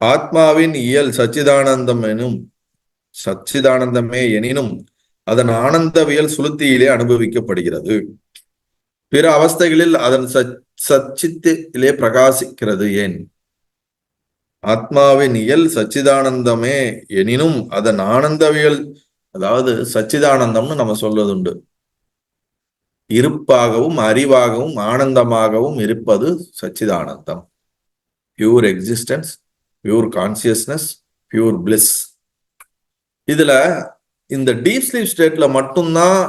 ஆத்மாவின் இயல் சச்சிதானந்தமே எனினும் அதன் ஆனந்தவியல் சுளுத்தியிலே அனுபவிக்கப்படுகிறது. பிற அவஸ்தைகளில் அதன் சச்சித்திலே பிரகாசிக்கிறது ஏன்? ஆத்மாவின் இயல் சச்சிதானந்தமே எனினும் அதன் ஆனந்தவியல், அதாவது சச்சிதானந்தம்னு நம்ம சொல்வதுண்டு. இருப்பாகவும் அறிவாகவும் ஆனந்தமாகவும் இருப்பது சச்சிதானந்தம். Pure existence, pure consciousness, pure bliss. இதுல இந்த டீப் ஸ்லீப் ஸ்டேட்ல மட்டும்தான்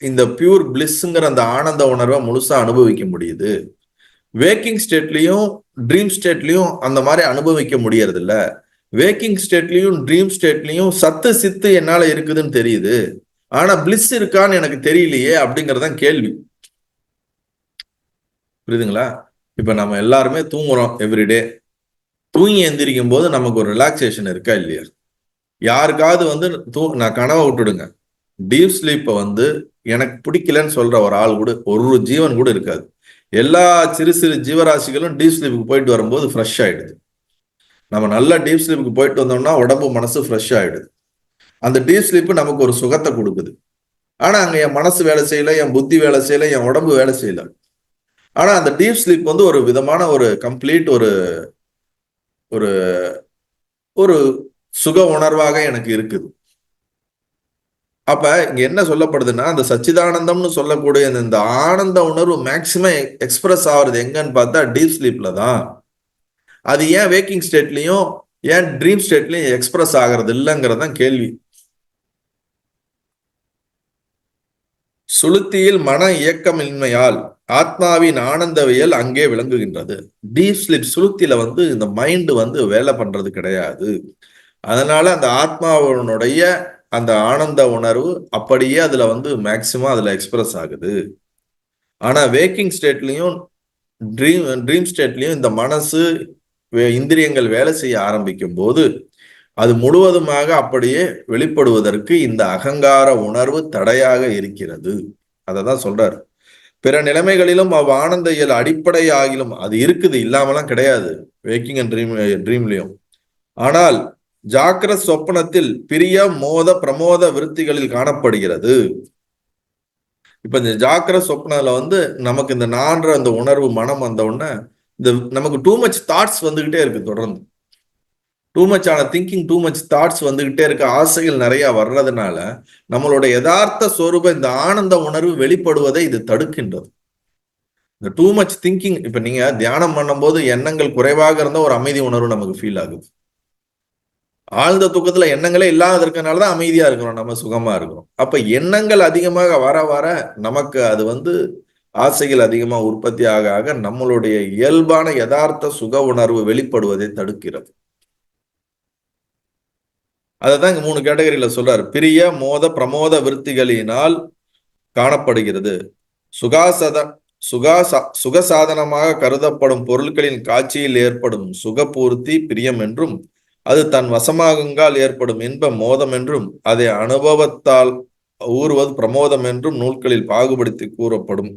இந்த பியூர் பிளிஸ்ங்கிற அந்த ஆனந்த உணர்வை முழுசா அனுபவிக்க முடியுது. வேக்கிங் ஸ்டேட்லயும் ட்ரீம் ஸ்டேட்லயும் அந்த மாதிரி அனுபவிக்க முடியறது இல்ல. வேக்கிங் ஸ்டேட்லயும் ட்ரீம் ஸ்டேட்லயும் சத்து சித்து என்னால இருக்குதுன்னு தெரியுது, ஆனா பிளிஸ் இருக்கான்னு எனக்கு தெரியலையே அப்படிங்கறதான் கேள்வி. புரியுதுங்களா? இப்ப நம்ம எல்லாருமே தூங்குறோம் எவ்ரிடே. தூங்கி எந்திரிக்கும் போது நமக்கு ஒரு ரிலாக்ஸேஷன் இருக்கா இல்லையா? யாருக்காவது நான் கனவை விட்டுடுங்க, டீப் ஸ்லீப்பை எனக்கு பிடிக்கலன்னு சொல்ற ஒரு ஆள் கூட, ஒரு ஜீவன் கூட இருக்காது. எல்லா சிறு சிறு ஜீவராசிகளும் டீப் ஸ்லீப்புக்கு போயிட்டு வரும்போது ஃப்ரெஷ் ஆயிடுது. நம்ம நல்லா டீப் ஸ்லீப்புக்கு போயிட்டு வந்தோம்னா உடம்பு மனசு ஃப்ரெஷ் ஆயிடுது. அந்த டீப் ஸ்லீப் நமக்கு ஒரு சுகத்தை கொடுக்குது. ஆனா அங்க என் மனசு வேலை செய்யல, என் புத்தி வேலை செய்யல, என் உடம்பு வேலை செய்யல. ஆனா அந்த டீப் ஸ்லீப் ஒரு விதமான ஒரு கம்ப்ளீட் ஒரு ஒரு ஒரு சுக உணர்வாக எனக்கு இருக்குது. அப்ப இங்க என்ன சொல்லப்படுதுன்னா, அந்த சச்சிதானந்தம்னு சொல்லக்கூடிய இந்த ஆனந்த உணர்வு மேக்சிமம் எக்ஸ்பிரஸ் ஆகுறது எங்கன்னு பார்த்தா டீப் ஸ்லீப்ல தான். அது ஏன் வேக்கிங் ஸ்டேட்லயும் ஏன் ட்ரீம் ஸ்டேட்லயும் எக்ஸ்பிரஸ் ஆகிறது இல்லைங்கிறதான் கேள்வி. சுளுத்தியில் மன இயக்கமின்மையால் ஆத்மாவின் ஆனந்தவியல் அங்கே விளங்குகின்றது. டீப் ஸ்லீப் சுளுத்தில இந்த மைண்ட் வேலை பண்றது கிடையாது. அதனால அந்த ஆத்மாவனுடைய அந்த ஆனந்த உணர்வு அப்படியே அதுல மேக்சிமம் அதுல எக்ஸ்பிரஸ் ஆகுது. ஆனா வேக்கிங் ஸ்டேட்லயும் ட்ரீம் ஸ்டேட்லயும் இந்த மனசு இந்திரியங்கள் வேலை செய்ய ஆரம்பிக்கும் போது அது முழுவதுமாக அப்படியே வெளிப்படுவதற்கு இந்த அகங்கார உணர்வு தடையாக இருக்கிறது. அததான் சொல்றாரு. பிற நிலைமைகளிலும் ஆனந்த இயல் அடிப்படை ஆகிலும் அது இருக்குது, இல்லாமலாம் கிடையாது வேக்கிங் அண்ட் ட்ரீம்லயும். ஆனால் ஜாக்கிரத் சொப்பனத்தில் பிரிய மோத பிரமோத விருத்திகளில் காணப்படுகிறது. இப்ப இந்த ஜாக்கிரத் சொப்னால நமக்கு இந்த நான்ற அந்த உணர்வு மனம் வந்த உடனே இந்த நமக்கு டூ மச் தாட்ஸ் வந்துகிட்டே இருக்கு. தொடர்ந்து டூ மச் ஆன திங்கிங், டூ மச் தாட்ஸ் வந்துகிட்டே இருக்கு. ஆசைகள் நிறைய வர்றதுனால நம்மளோட யதார்த்த சொரூப இந்த ஆனந்த உணர்வு வெளிப்படுவதை இது தடுக்கின்றது. இந்த டூ மச் திங்கிங், இப்ப நீங்க தியானம் பண்ணும் போது எண்ணங்கள் குறைவாக இருந்தா ஒரு அமைதி உணர்வு நமக்கு ஃபீல் ஆகுது. ஆழ்ந்த தூக்கத்துல எண்ணங்களே இல்லாத இருக்கனாலதான் அமைதியா இருக்கிறோம், நம்ம சுகமா இருக்கிறோம். அப்ப எண்ணங்கள் அதிகமாக வர வர நமக்கு அது ஆசைகள் அதிகமா உற்பத்தி ஆக ஆக நம்மளுடைய இயல்பான யதார்த்த சுக உணர்வு வெளிப்படுவதை தடுக்கிறது. அதைதான் இங்க 3 கேட்டகரியில சொல்றாரு. பிரிய மோத பிரமோத விருத்திகளினால் காணப்படுகிறது. சுகசாதனமாக கருதப்படும் பொருட்களின் காட்சியில் ஏற்படும் சுகபூர்த்தி பிரியம் என்றும், அது தன் வசமாகுங்கால் ஏற்படும் இன்ப மோதம் என்றும், அதை அனுபவத்தால் ஊறுவது பிரமோதம் என்றும் நூல்களில் பாகுபடுத்தி கூறப்படும்.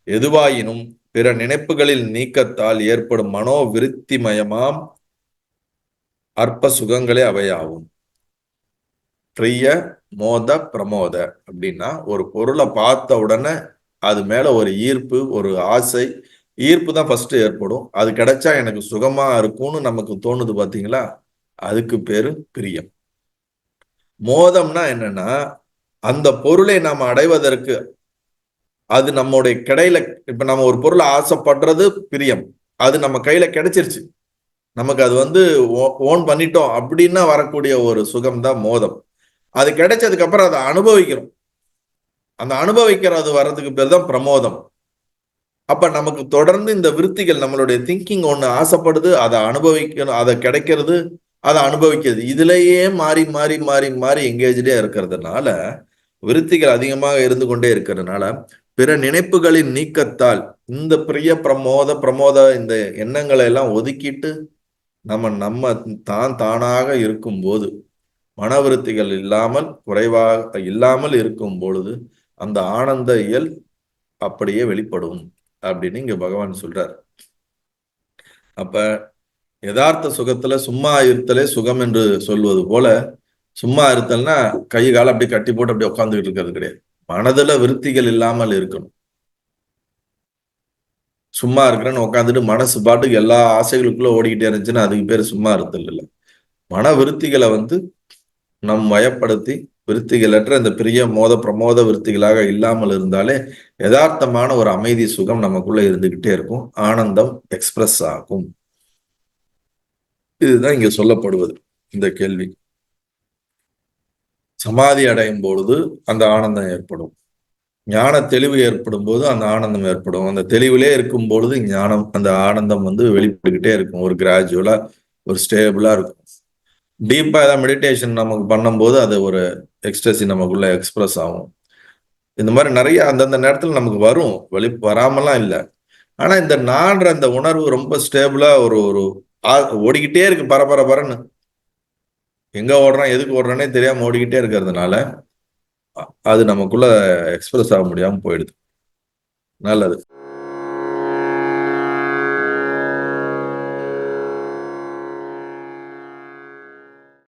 எதுவாயினும் பிற நினைப்புகளில் நீக்கத்தால் ஏற்படும் மனோவிருத்திமயமாம் அற்ப சுகங்களே அவையாகும். பிரிய மோத பிரமோத அப்படின்னா ஒரு பொருளை பார்த்த உடனே அது மேல ஒரு ஈர்ப்பு, ஒரு ஆசை. ஈர்ப்பு தான் ஃபர்ஸ்ட் ஏற்படும். அது கிடைச்சா எனக்கு சுகமா இருக்கும்னு நமக்கு தோணுது பாத்தீங்களா, அதுக்கு பேரு பிரியம். மோதம்னா என்னன்னா, அந்த பொருளை நாம் அடைவதற்கு அது நம்முடைய கிடையில, இப்ப நம்ம ஒரு பொருளை ஆசைப்படுறது பிரியம். அது நம்ம கையில கிடைச்சிருச்சு, நமக்கு அது ஓன் பண்ணிட்டோம் அப்படின்னா வரக்கூடிய ஒரு சுகம் தான் மோதம். அது கிடைச்சதுக்கு அப்புறம் அதை அனுபவிக்கிறோம். அந்த அனுபவிக்கிறது வர்றதுக்கு பேர் தான் பிரமோதம். அப்ப நமக்கு தொடர்ந்து இந்த விருத்திகள், நம்மளுடைய திங்கிங் ஒண்ணு ஆசைப்படுது, அதை அனுபவிக்கணும், அதை கிடைக்கிறது, அதை அனுபவிக்கிறது, இதுலயே மாறி மாறி மாறி மாறி எங்கேஜ்டே இருக்கிறதுனால, விருத்திகள் அதிகமாக இருந்து கொண்டே இருக்கிறதுனால பிற நினைப்புகளின் நீக்கத்தால் இந்த பிரிய பிரமோத இந்த எண்ணங்களை எல்லாம் ஒதுக்கிட்டு நம்ம தானாக இருக்கும் போது, மனவிருத்திகள் இல்லாமல் குறைவாக இல்லாமல் இருக்கும் பொழுது அந்த ஆனந்த இயல் அப்படியே வெளிப்படும் அப்படின்னு இங்க பகவான் சொல்றார். அப்ப யதார்த்த சுகத்துல சும்மா இருத்தலே சுகம் என்று சொல்வது போல, சும்மா இருத்தல்னா கை கால அப்படியே கட்டி போட்டு அப்படியே உட்காந்துக்கிட்டு இருக்கிறது கிடையாது. மனதுல விருத்திகள் இல்லாமல் இருக்கணும். சும்மா இருக்கிறேன்னு உட்காந்துட்டு மனசு பாட்டுக்கு எல்லா ஆசைகளுக்குள்ள ஓடிக்கிட்டே இருந்துச்சுன்னா அதுக்கு பேர் சும்மா இருத்தல் இல்லை. மன விருத்திகளை நம் வயப்படுத்தி விருத்திகளற்ற இந்த பெரிய மோத பிரமோத விருத்திகளாக இல்லாமல் இருந்தாலே யதார்த்தமான ஒரு அமைதி சுகம் நமக்குள்ள இருந்துகிட்டே இருக்கும். ஆனந்தம் எக்ஸ்பிரஸ் ஆகும். இதுதான் இங்க சொல்லப்படுவது இந்த கேள்வி. சமாதி அடையும் பொழுது அந்த ஆனந்தம் ஏற்படும். ஞான தெளிவு ஏற்படும் போது அந்த ஆனந்தம் ஏற்படும். அந்த தெளிவிலே இருக்கும் பொழுது ஞானம் அந்த ஆனந்தம் வெளிப்பட்டுக்கிட்டே இருக்கும். ஒரு கிராஜுவலா ஒரு ஸ்டேபிளா இருக்கும். டீப்பா ஏதாவது மெடிடேஷன் நமக்கு பண்ணும்போது அது ஒரு எக்ஸ்ட்ரஸி நமக்குள்ள எக்ஸ்பிரஸ் ஆகும். இந்த மாதிரி நிறைய அந்தந்த நேரத்தில் நமக்கு வரும், வராமலாம் இல்லை. ஆனா இந்த நான்ற அந்த உணர்வு ரொம்ப ஸ்டேபிளா ஒரு ஒரு ஓடிக்கிட்டே இருக்கு, பரபரன்னு எங்க ஓடுறான் எதுக்கு ஓடுறானே தெரியாம ஓடிக்கிட்டே இருக்கிறதுனால அது நமக்குள்ள எக்ஸ்பிரஸ் ஆக முடியாம போயிடுது. நல்லது.